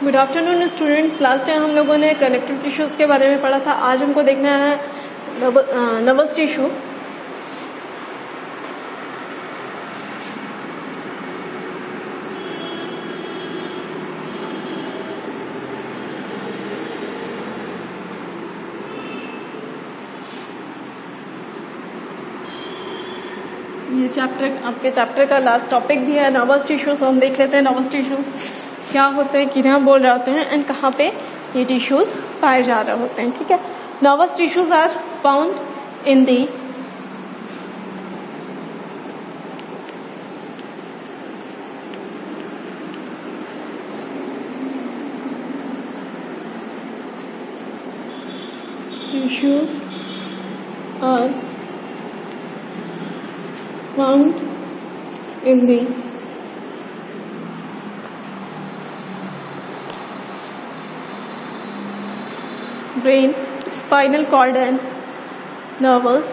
Good afternoon student. Last time हम लोगों ने कनेक्टिव टिश्यूज के बारे में पढ़ा था। आज हमको देखना है नर्वस टिश्यू। ये चैप्टर आपके चैप्टर का लास्ट टॉपिक भी है नर्वस टिश्यूज। हम देख लेते हैं नर्वस टिश्यूज क्या होते हैं, किन्हें बोल रहे होते हैं एंड कहाँ पे ये टिश्यूज पाए जा रहे होते हैं। ठीक है, nervous tissues are found in the tissues are found in the brain, spinal cord and nervous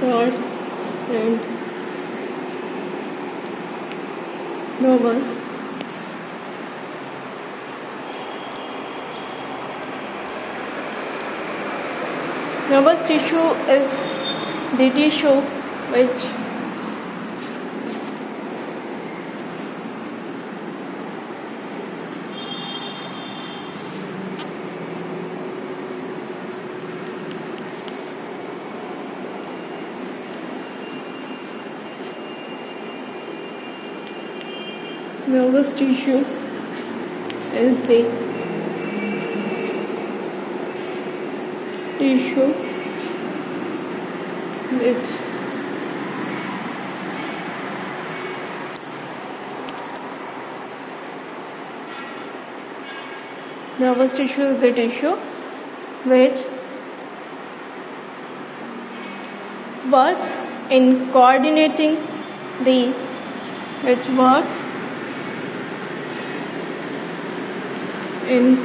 cord and nervous tissue is the tissue which nervous tissue is the tissue which nervous tissue is the tissue which works in coordinating these which works in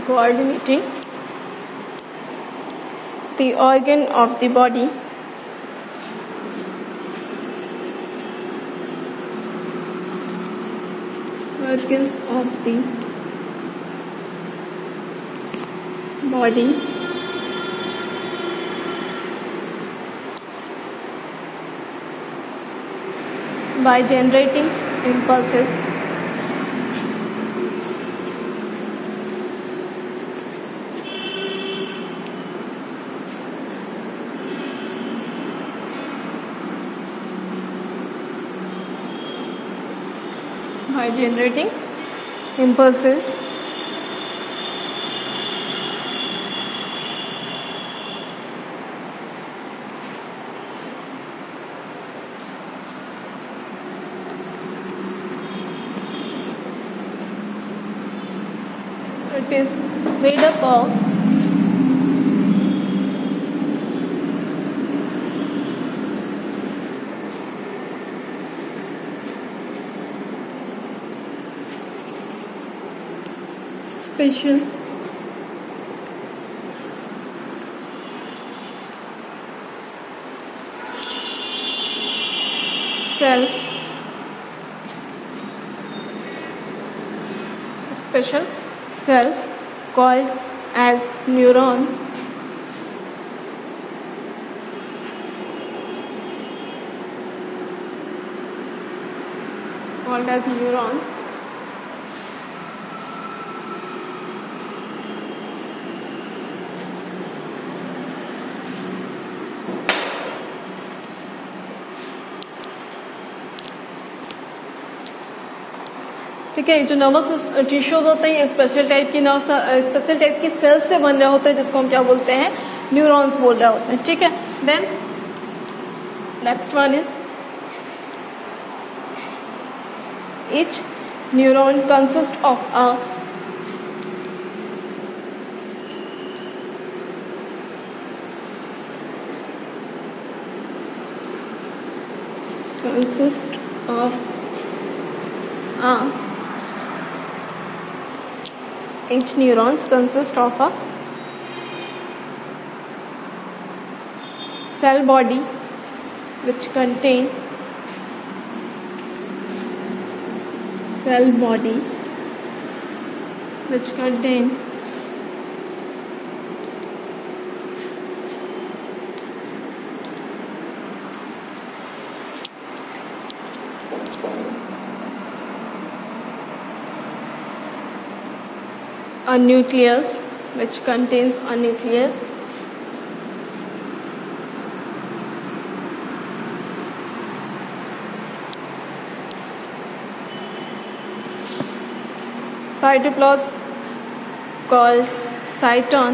coordinating the organ of the body organs of the body by generating impulses It is made up of special cells called as neurons ठीक है। जो nervous tissues होते हैं ये special type की sales से बन रहे होते हैं जिसको हम क्या बोलते हैं, न्यूरॉन्स बोल रहे होते हैं। ठीक है, then next one is each neuron consists of a each neurons consist of a cell body which contain a nucleus which contains a nucleus cytoplasm called cyton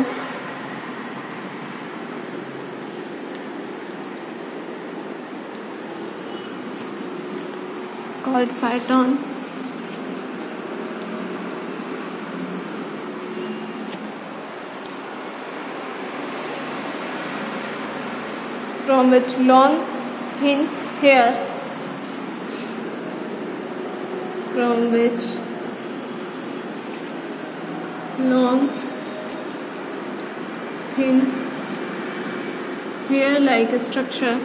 from which long thin hair hair-like structure,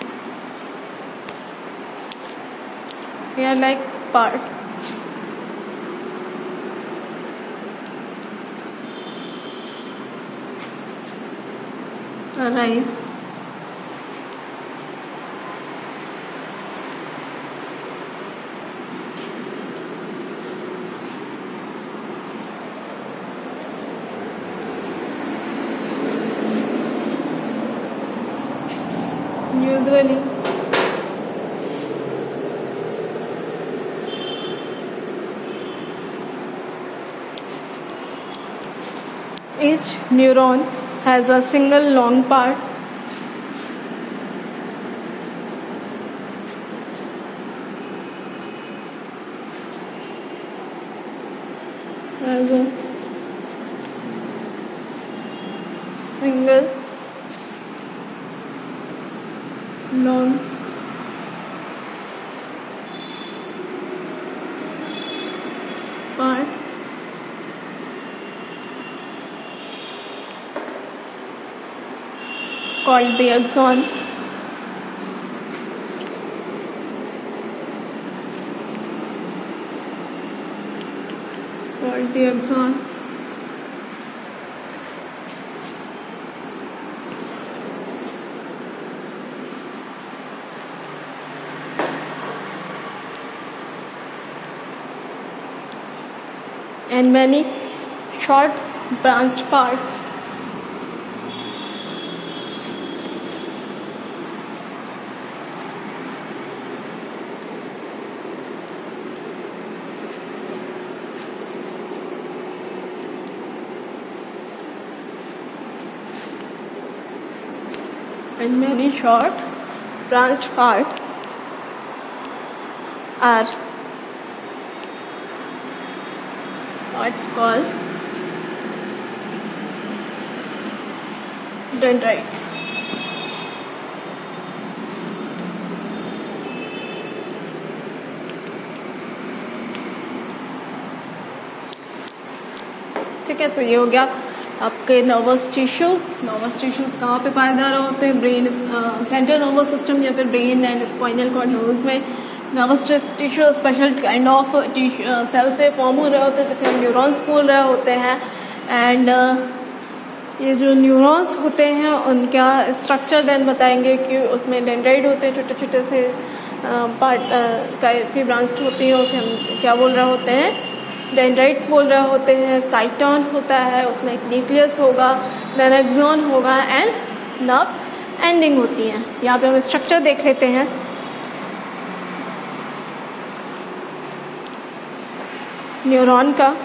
hair-like part arise. Usually each neuron has a single long part long part called the axon. And many short branched parts are what's called dendrites. ठीक है, तो ये हो गया आपके nervous tissues कहाँ पे पायदार होते हैं? ब्रेन, सेंट्रल नर्वस सिस्टम या फिर brain and spinal cord nerves में nervous tissue special kind of cell से फॉर्म हो रहे होते हैं जिसे हम न्यूरॉन्स बोल रहे होते हैं. एंड ये जो न्यूरॉन्स होते हैं उनका स्ट्रक्चर देन बताएंगे कि उसमें डेंड्राइट होते हैं, छोटे छोटे से पार्ट की ब्रांच होती है, उसे हम क्या बोल रहे होते हैं? डेंड्राइट्स बोल रहे होते हैं. साइटॉन होता है, उसमें एक न्यूक्लियस होगा, देन एक्सॉन होगा एंड नर्व्स एंडिंग होती हैं. यहाँ पे हम स्ट्रक्चर देख लेते हैं. न्यूरॉन का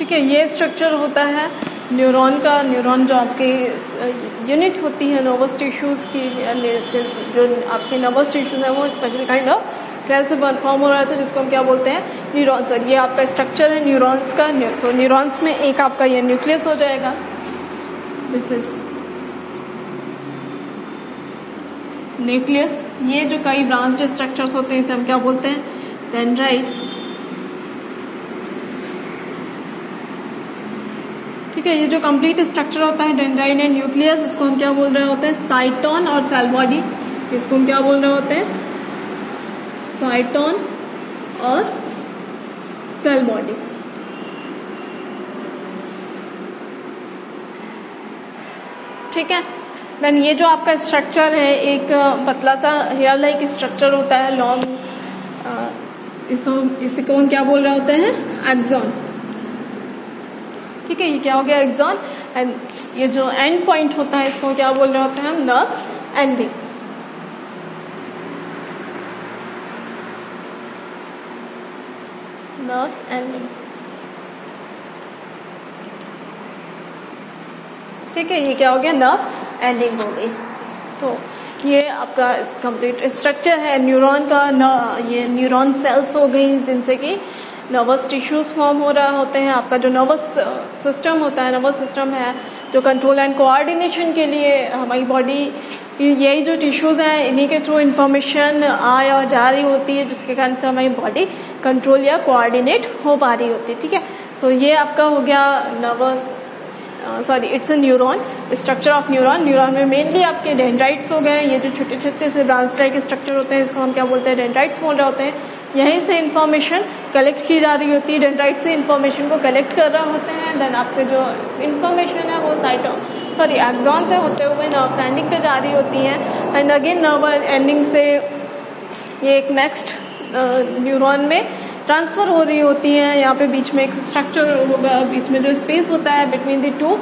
ठीक है, ये स्ट्रक्चर होता है न्यूरॉन का। न्यूरॉन जो आपके यूनिट होती है नर्वस टिश्यूज़ की, जो आपके नर्वस टिश्यूज है वो स्पेशल काइंड ऑफ सेल से फॉर्म हो रहा है, जिसको हम क्या बोलते हैं, न्यूरॉन्स। ये आपका स्ट्रक्चर है न्यूरॉन्स का। सो न्यूरॉन्स में एक आपका ये न्यूक्लियस हो जाएगा, दिस इज न्यूक्लियस। ये जो कई ब्रांच स्ट्रक्चर्स होते हैं इसे हम क्या बोलते हैं, डेंड्राइट। ठीक है, ये जो कंप्लीट स्ट्रक्चर होता है डेंड्राइट एंड न्यूक्लियस, इसको हम क्या बोल रहे होते हैं, साइटोन और सेल बॉडी। इसको हम क्या बोल रहे होते हैं, साइटोन और सेल बॉडी। ठीक है, देन ये जो आपका स्ट्रक्चर है एक पतला सा हेयर लाइक स्ट्रक्चर होता है, लॉन्ग, इसको हम क्या बोल रहे होते हैं, एक्सॉन। ठीक है, ये क्या हो गया, एक्सॉन। एंड ये जो एंड पॉइंट होता है इसको क्या बोल रहे होते हैं हम, नर्व एंडिंग। Nerve ending. ठीक है, ये क्या हो गया, नर्व एंडिंग हो गई। तो ये आपका कंप्लीट स्ट्रक्चर है न्यूरॉन का। ये न्यूरॉन सेल्स हो गई जिनसे कि नर्वस टिश्यूज फॉर्म हो रहा होते हैं। आपका जो नर्वस सिस्टम होता है, नर्वस सिस्टम है जो कंट्रोल एंड कोऑर्डिनेशन के लिए हमारी बॉडी, यही जो टिश्यूज हैं इन्हीं के थ्रू इंफॉर्मेशन आ या जा रही होती है, जिसके कारण से हमारी बॉडी कंट्रोल या कोऑर्डिनेट हो पा रही होती है। ठीक है, सो ये आपका हो गया nervous, sorry it's a neuron, structure of neuron. Neuron में मेनली आपके डेंड्राइट्स हो गए, ये जो छोटे छोटे से ब्रांच टाइप के स्ट्रक्चर होते हैं इसको हम क्या बोलते हैं, डेंड्राइट्स बोल रहे होते हैं। यहीं से इंफॉर्मेशन कलेक्ट की जा रही होती है, डेंड्राइट से इंफॉर्मेशन को कलेक्ट कर रहे होते हैं। देन आपके जो इंफॉर्मेशन है वो एक्सॉन से होते हुए नर्व एंडिंग पे जा रही होती है। एंड अगेन नर्व एंडिंग से ये एक नेक्स्ट न्यूरॉन में ट्रांसफर हो रही होती है। यहाँ पे बीच में एक स्ट्रक्चर होगा, बीच में जो स्पेस होता है बिटवीन द टू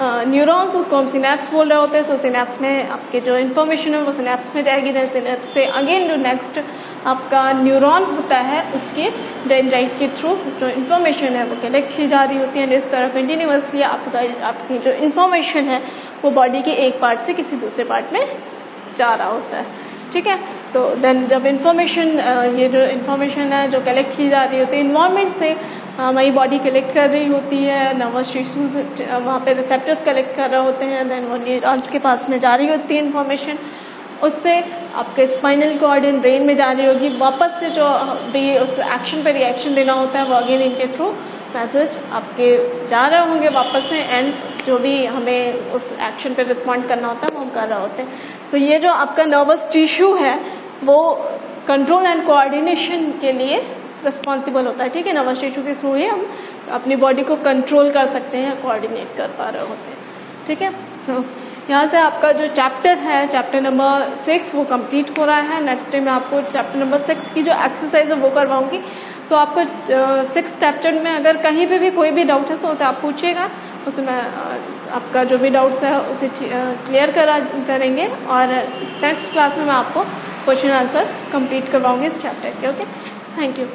न्यूरॉन्स, उसको हम सिनेप्स बोल रहे होते हैं। सो सिनेप्स में आपके जो इन्फॉर्मेशन है वो सिनेप्स में जाएगी। देन सिनेप्स से अगेन जो नेक्स्ट आपका न्यूरॉन होता है उसके डेंड्राइट के थ्रू जो इन्फॉर्मेशन है वो कलेक्ट की जा रही होती है। इस तरह कंटिन्यूअसली आपकी जो इन्फॉर्मेशन है वो बॉडी के एक पार्ट से किसी दूसरे पार्ट में जा रहा होता है। ठीक है, तो देन जब इन्फॉर्मेशन, ये जो इन्फॉर्मेशन है जो कलेक्ट की जा रही होती है इन्वायरमेंट से, हमारी बॉडी कलेक्ट कर रही होती है, नर्वस टिश्यूज वहाँ पे रिसेप्टर्स कलेक्ट कर रहे होते हैं। देन वो न्यूरॉन्स के पास में जा रही होती है इन्फॉर्मेशन, उससे आपके स्पाइनल कॉर्ड एंड ब्रेन में जा रही होगी। वापस से जो भी उस एक्शन पे रिएक्शन देना होता है वो अगेन इनके थ्रू मैसेज आपके जा रहे होंगे वापस से, एंड जो भी हमें उस एक्शन पे रिस्पॉन्ड करना होता है वो हम कर रहे होते हैं। तो ये जो आपका नर्वस टिश्यू है वो कंट्रोल एंड कोऑर्डिनेशन के लिए रिस्पॉन्सिबल होता है। ठीक है, नर्वस टिश्यू के थ्रू ही हम अपनी बॉडी को कंट्रोल कर सकते हैं, कोऑर्डिनेट कर पा रहे होते हैं। ठीक है, तो यहाँ से आपका जो चैप्टर है, चैप्टर नंबर 6 वो कंप्लीट हो रहा है। नेक्स्ट डे मैं आपको चैप्टर नंबर 6 की जो एक्सरसाइज है वो करवाऊंगी। सो आपको 6th चैप्टर में अगर कहीं पे भी कोई भी डाउट है तो उसे आप पूछिएगा, उसे मैं आपका जो भी डाउट्स है उसे क्लियर करेंगे। और नेक्स्ट क्लास में मैं आपको क्वेश्चन आंसर कंप्लीट करवाऊंगी इस चैप्टर के। Okay, thank you.